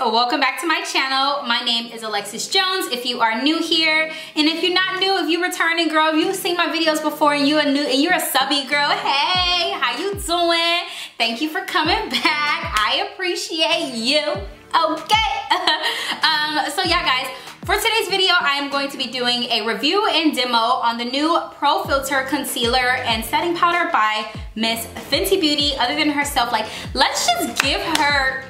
welcome back to my channel. My name is Alexis Jones if you are new here, and if you're not new, if you're returning girl, if you've seen my videos before and you're new and you're a subby girl, hey, how you doing? Thank you for coming back. I appreciate you. Okay. So yeah guys, for today's video, I am going to be doing a review and demo on the new Pro Filt'r Concealer and Setting Powder by Miss Fenty Beauty. Other than herself, like, let's just give her,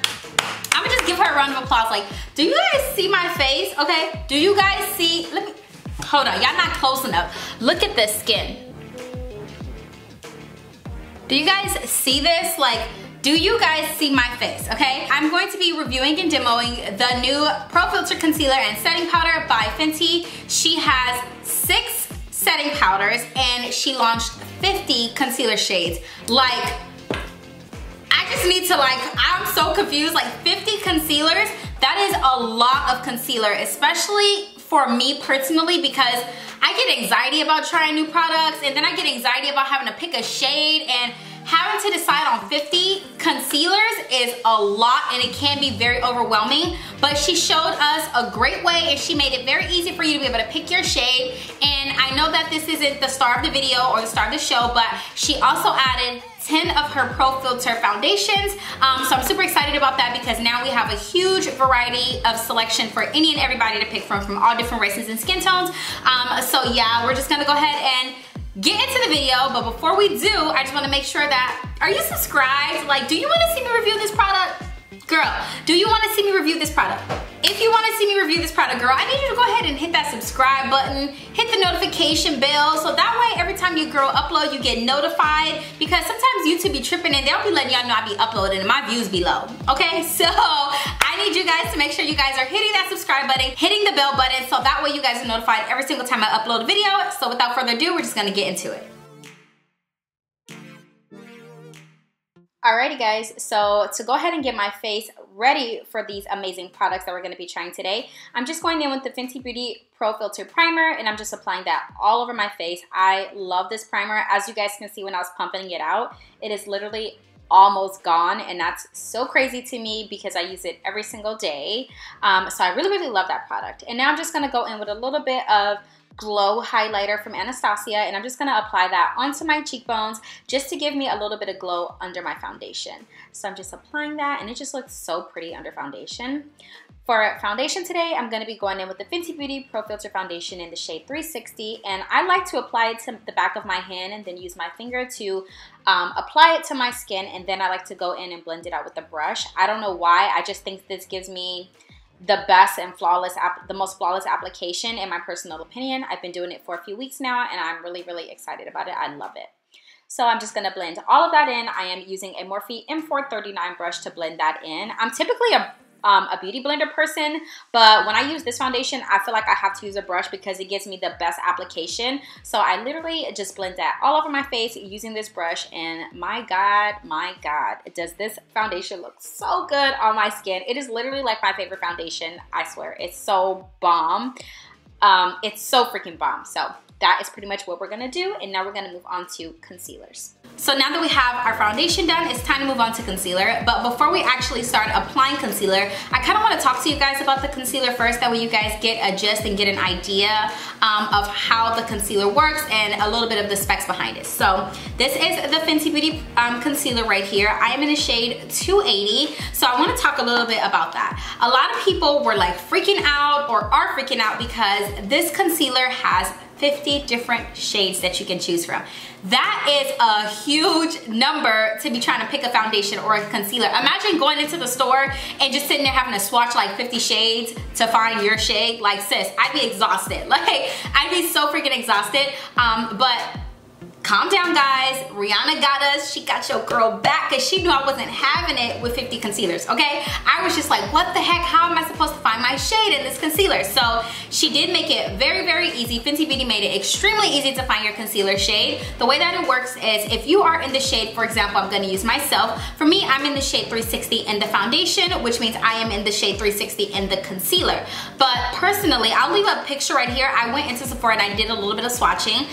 I'm gonna just give her a round of applause. Like, do you guys see my face? Okay, do you guys see, let me, hold on, y'all not close enough. Look at this skin. Do you guys see this? Like, do you guys see my face, okay? I'm going to be reviewing and demoing the new Pro Filt'r Concealer and Setting Powder by Fenty. She has 6 setting powders and she launched 50 concealer shades. Like, I just need to I'm so confused. Like 50 concealers, that is a lot of concealer, especially for me personally, because I get anxiety about trying new products, and then I get anxiety about having to pick a shade, and having to decide on 50 concealers is a lot and it can be very overwhelming. But she showed us a great way and she made it very easy for you to be able to pick your shade. And I know that this isn't the star of the video or the star of the show, but she also added 10 of her Pro Filt'r foundations. So I'm super excited about that because now we have a huge variety of selection for any and everybody to pick from all different races and skin tones. So yeah, we're just gonna go ahead and get into the video, but before we do, I just want to make sure that, are you subscribed? Like, do you want to see me review this product? Girl, do you want to see me review this product? If you want to see me review this product, girl, I need you to go ahead and hit that subscribe button, hit the notification bell, so that way every time your girl upload, you get notified, because sometimes YouTube be tripping and they'll be letting y'all know I be uploading and my views be low, okay? So I need you guys to make sure you guys are hitting that subscribe button, hitting the bell button, so that way you guys are notified every single time I upload a video. So without further ado, we're just gonna get into it. Alrighty guys, so to go ahead and get my face ready for these amazing products that we're going to be trying today, I'm just going in with the Fenty Beauty Pro Filt'r Primer, and I'm just applying that all over my face. I love this primer. As you guys can see when I was pumping it out, it is literally almost gone, and that's so crazy to me because I use it every single day. So I really love that product. And now I'm just going to go in with a little bit of Glow highlighter from Anastasia, and I'm just going to apply that onto my cheekbones just to give me a little bit of glow under my foundation. So I'm just applying that, and it just looks so pretty under foundation. For foundation today, I'm going to be going in with the Fenty Beauty Pro Filt'r Foundation in the shade 360, and I like to apply it to the back of my hand and then use my finger to apply it to my skin, and then I like to go in and blend it out with a brush. I don't know why, I just think this gives me the best and the most flawless application in my personal opinion. I've been doing it for a few weeks now and I'm really excited about it. I love it. So I'm just going to blend all of that in. I am using a Morphe M439 brush to blend that in. I'm typically a beauty blender person, but when I use this foundation, I feel like I have to use a brush because it gives me the best application. So I literally just blend that all over my face using this brush, and my God, does this foundation look so good on my skin. It is literally like my favorite foundation, I swear. It's so bomb. It's so freaking bomb. So that is pretty much what we're gonna do, and now we're gonna move on to concealers. So now that we have our foundation done, it's time to move on to concealer. But before we actually start applying concealer, I kind of want to talk to you guys about the concealer first. That way you guys get a gist and get an idea of how the concealer works and a little bit of the specs behind it. So this is the Fenty Beauty concealer right here. I am in a shade 280. So I want to talk a little bit about that. A lot of people were like freaking out or are freaking out because this concealer has 50 different shades that you can choose from. That is a huge number to be trying to pick a foundation or a concealer. Imagine going into the store and just sitting there having to swatch like 50 shades to find your shade. Like, sis, I'd be exhausted. Like, I'd be so freaking exhausted. But calm down, guys. Rihanna got us. She got your girl back because she knew I wasn't having it with 50 concealers, okay? I was just like, what the heck? How am I supposed to find my shade in this concealer? So she did make it very easy. Fenty Beauty made it extremely easy to find your concealer shade. The way that it works is if you are in the shade, for example, I'm going to use myself. For me, I'm in the shade 360 in the foundation, which means I am in the shade 360 in the concealer. But personally, I'll leave a picture right here. I went into Sephora and I did a little bit of swatching.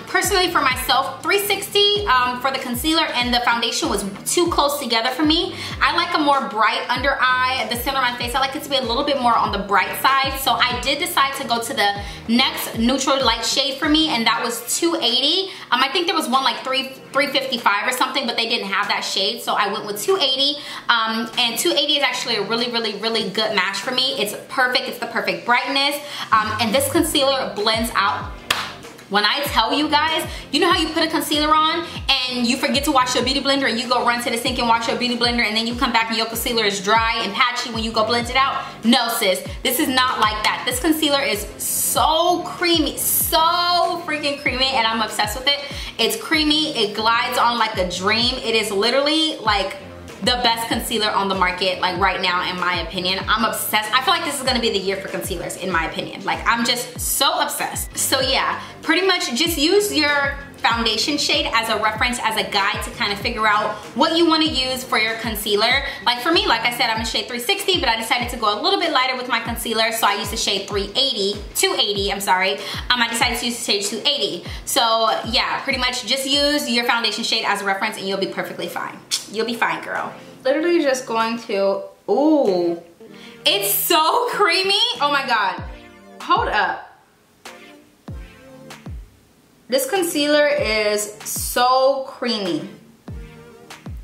Personally, for myself, myself, 360 for the concealer and the foundation was too close together for me. I like a more bright under eye, the center of my face. I like it to be a little bit more on the bright side. So I did decide to go to the next neutral light shade for me, and that was 280. I think there was one like 355 or something, but they didn't have that shade, so I went with 280. And 280 is actually a really good match for me. It's perfect. It's the perfect brightness. And this concealer blends out. When I tell you guys, you know how you put a concealer on and you forget to wash your beauty blender and you go run to the sink and wash your beauty blender and then you come back and your concealer is dry and patchy when you go blend it out? No, sis, this is not like that. This concealer is so creamy, so freaking creamy, and I'm obsessed with it. It's creamy, it glides on like a dream. It is literally like the best concealer on the market like right now, in my opinion. I'm obsessed. I feel like this is gonna be the year for concealers, in my opinion. Like, I'm just so obsessed. So yeah, pretty much just use your foundation shade as a reference, as a guide to kind of figure out what you want to use for your concealer. Like for me, like I said, I'm in shade 360, but I decided to go a little bit lighter with my concealer, so I used the shade 280, I'm sorry. I decided to use the shade 280. So yeah, pretty much just use your foundation shade as a reference and you'll be perfectly fine. You'll be fine, girl. Literally just going to, ooh, it's so creamy. Oh my God, hold up. This concealer is so creamy.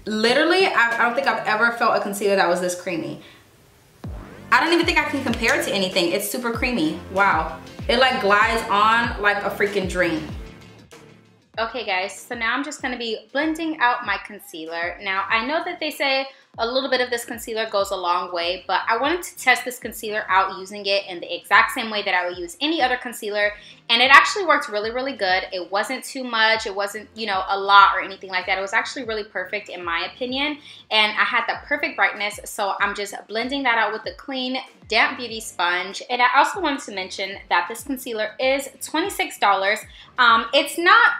Literally, I don't think I've ever felt a concealer that was this creamy. I don't even think I can compare it to anything. It's super creamy. Wow. It like glides on like a freaking dream. Okay guys, so now I'm just gonna be blending out my concealer. Now, I know that they say a little bit of this concealer goes a long way, but I wanted to test this concealer out using it in the exact same way that I would use any other concealer, and it actually worked really good. It wasn't too much, it wasn't, you know, a lot or anything like that. It was actually really perfect in my opinion, and I had the perfect brightness, so I'm just blending that out with the clean damp beauty sponge. And I also wanted to mention that this concealer is $26. It's not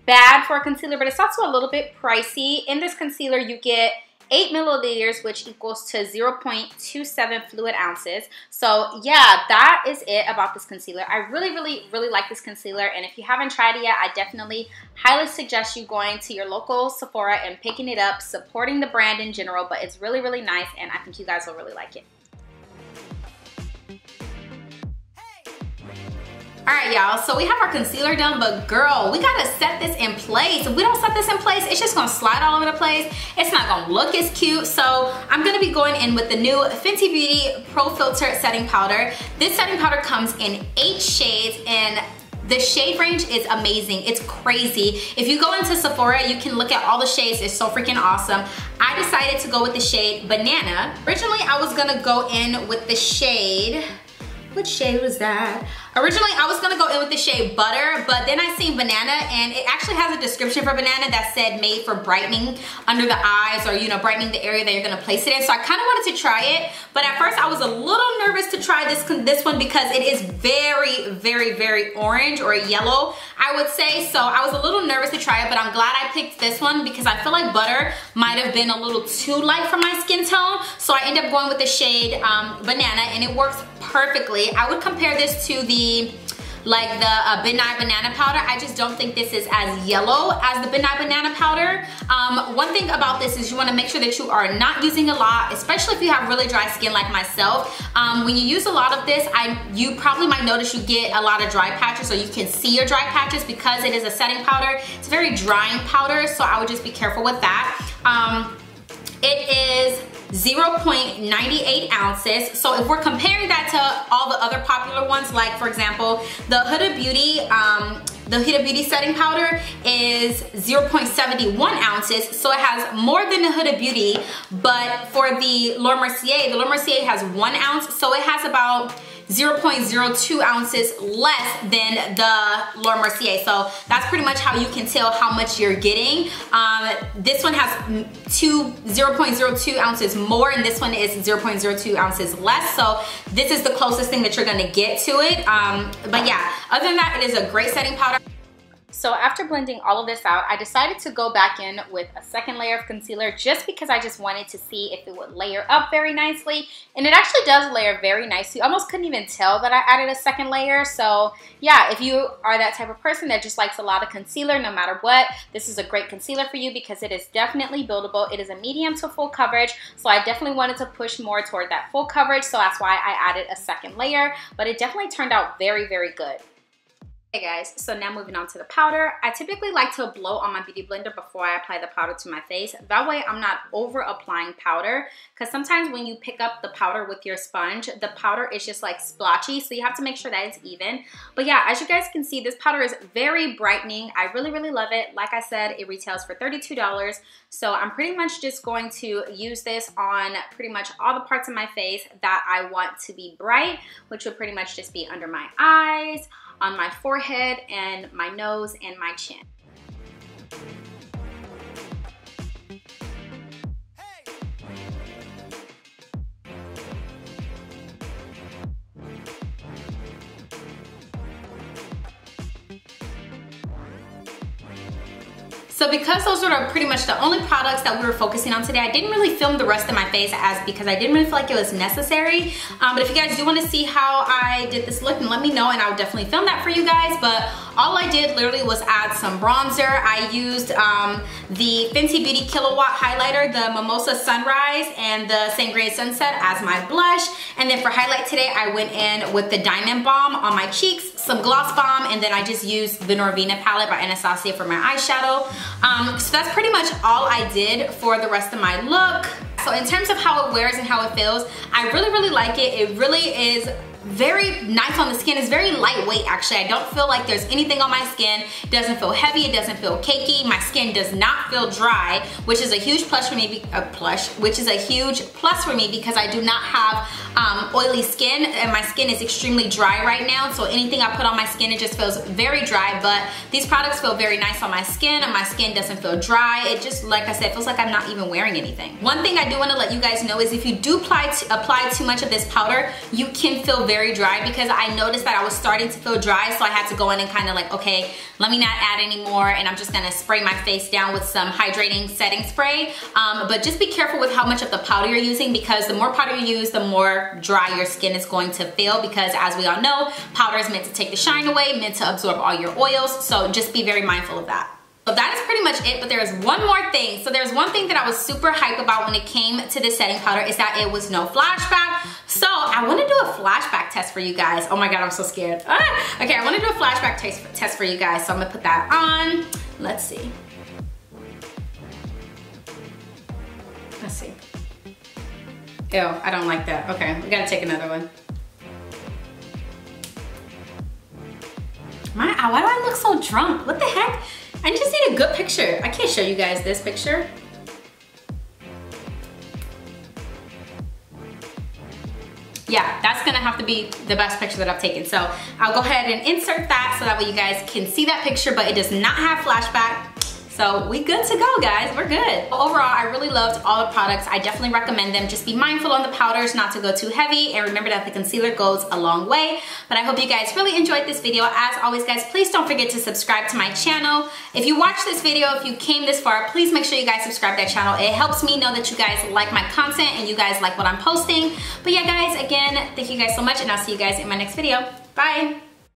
bad for a concealer, but it's also a little bit pricey. In this concealer, you get 8 milliliters, which equals to 0.27 fluid ounces. So yeah, that is it about this concealer. I really like this concealer, and if you haven't tried it yet, I definitely highly suggest you going to your local Sephora and picking it up, supporting the brand in general, but it's really nice, and I think you guys will really like it. All right, y'all, so we have our concealer done, but girl, we gotta set this in place. If we don't set this in place, it's just gonna slide all over the place. It's not gonna look as cute. So I'm gonna be going in with the new Fenty Beauty Pro Filter Setting Powder. This setting powder comes in 8 shades, and the shade range is amazing. It's crazy. If you go into Sephora, you can look at all the shades. It's so freaking awesome. I decided to go with the shade Banana. Originally, I was gonna go in with the shade, what shade was that? Originally, I was gonna go in with the shade Butter, but then I seen Banana, and it actually has a description for Banana that said made for brightening under the eyes, or, you know, brightening the area that you're gonna place it in. So I kind of wanted to try it, but at first I was a little nervous to try this one because it is very orange or yellow, I would say. So I was a little nervous to try it, but I'm glad I picked this one because I feel like Butter might have been a little too light for my skin tone. So I ended up going with the shade Banana, and it works perfectly. I would compare this to the Midnight Banana Powder. I just don't think this is as yellow as the Midnight Banana Powder. One thing about this is you want to make sure that you are not using a lot, especially if you have really dry skin like myself. When you use a lot of this, you probably might notice you get a lot of dry patches, so you can see your dry patches because it is a setting powder. It's a very drying powder, so I would just be careful with that. It is 0.98 ounces. So if we're comparing that to all the other popular ones, like for example, the Huda Beauty setting powder is 0.71 ounces. So it has more than the Huda Beauty, but for the Laura Mercier has 1 ounce. So it has about 0.02 ounces less than the Laura Mercier. So that's pretty much how you can tell how much you're getting. This one has 0.02 ounces more, and this one is 0.02 ounces less. So this is the closest thing that you're gonna get to it. But yeah, other than that, it is a great setting powder. So after blending all of this out, I decided to go back in with a second layer of concealer just because I just wanted to see if it would layer up very nicely. And it actually does layer very nicely. You almost couldn't even tell that I added a second layer. So yeah, if you are that type of person that just likes a lot of concealer no matter what, this is a great concealer for you because it is definitely buildable. It is a medium to full coverage. So I definitely wanted to push more toward that full coverage. So that's why I added a second layer, but it definitely turned out very, very good. Hey guys, so now moving on to the powder. I typically like to blow on my beauty blender before I apply the powder to my face. That way I'm not over applying powder, because sometimes when you pick up the powder with your sponge, the powder is just like splotchy, so you have to make sure that it's even. But yeah, as you guys can see, this powder is very brightening. I really, really love it. Like I said, it retails for $32. So I'm pretty much just going to use this on pretty much all the parts of my face that I want to be bright, which would pretty much just be under my eyes, on my forehead, and my nose and my chin. So because those are pretty much the only products that we were focusing on today, I didn't really film the rest of my face because I didn't really feel like it was necessary. But if you guys do want to see how I did this look, then let me know and I'll definitely film that for you guys. But all I did literally was add some bronzer. I used the Fenty Beauty Killawatt highlighter, the Mimosa Sunrise and the Sangria Sunset as my blush. And then for highlight today, I went in with the Diamond Balm on my cheeks, some Gloss Bomb, and then I just used the Norvina palette by Anastasia for my eyeshadow. So that's pretty much all I did for the rest of my look. So in terms of how it wears and how it feels, I really, really like it. It really is very nice on the skin. It's very lightweight actually. I don't feel like there's anything on my skin. It doesn't feel heavy, it doesn't feel cakey. My skin does not feel dry, which is a huge plus for me, which is a huge plus for me because I do not have oily skin and my skin is extremely dry right now. So anything I put on my skin, it just feels very dry, but these products feel very nice on my skin and my skin doesn't feel dry. It just, like I said, feels like I'm not even wearing anything. One thing I do want to let you guys know is if you do apply too much of this powder, you can feel very dry, because I noticed that I was starting to feel dry, so I had to go in and kind of like, okay, let me not add any more, and I'm just gonna spray my face down with some hydrating setting spray. But just be careful with how much of the powder you're using, because the more powder you use, the more dry your skin is going to feel, because as we all know, powder is meant to take the shine away, meant to absorb all your oils, so just be very mindful of that. So that is pretty much it, but there's one more thing. So there's one thing that I was super hype about when it came to this setting powder, is that it was no flashback. So I want to do a flashback test for you guys. Oh my God, I'm so scared. Okay, I want to do a flashback test for you guys. So I'm gonna put that on. Let's see. Let's see. Ew, I don't like that. Okay, we gotta take another one. Why do I look so drunk? What the heck? I just need a good picture. I can't show you guys this picture. Yeah, that's gonna have to be the best picture that I've taken. So I'll go ahead and insert that so that way you guys can see that picture, but it does not have flashback. So we good to go, guys, we're good. Overall, I really loved all the products. I definitely recommend them. Just be mindful on the powders, not to go too heavy, and remember that the concealer goes a long way. But I hope you guys really enjoyed this video. As always, guys, please don't forget to subscribe to my channel. If you watched this video, if you came this far, please make sure you guys subscribe to that channel. It helps me know that you guys like my content and you guys like what I'm posting. But yeah, guys, again, thank you guys so much, and I'll see you guys in my next video. Bye.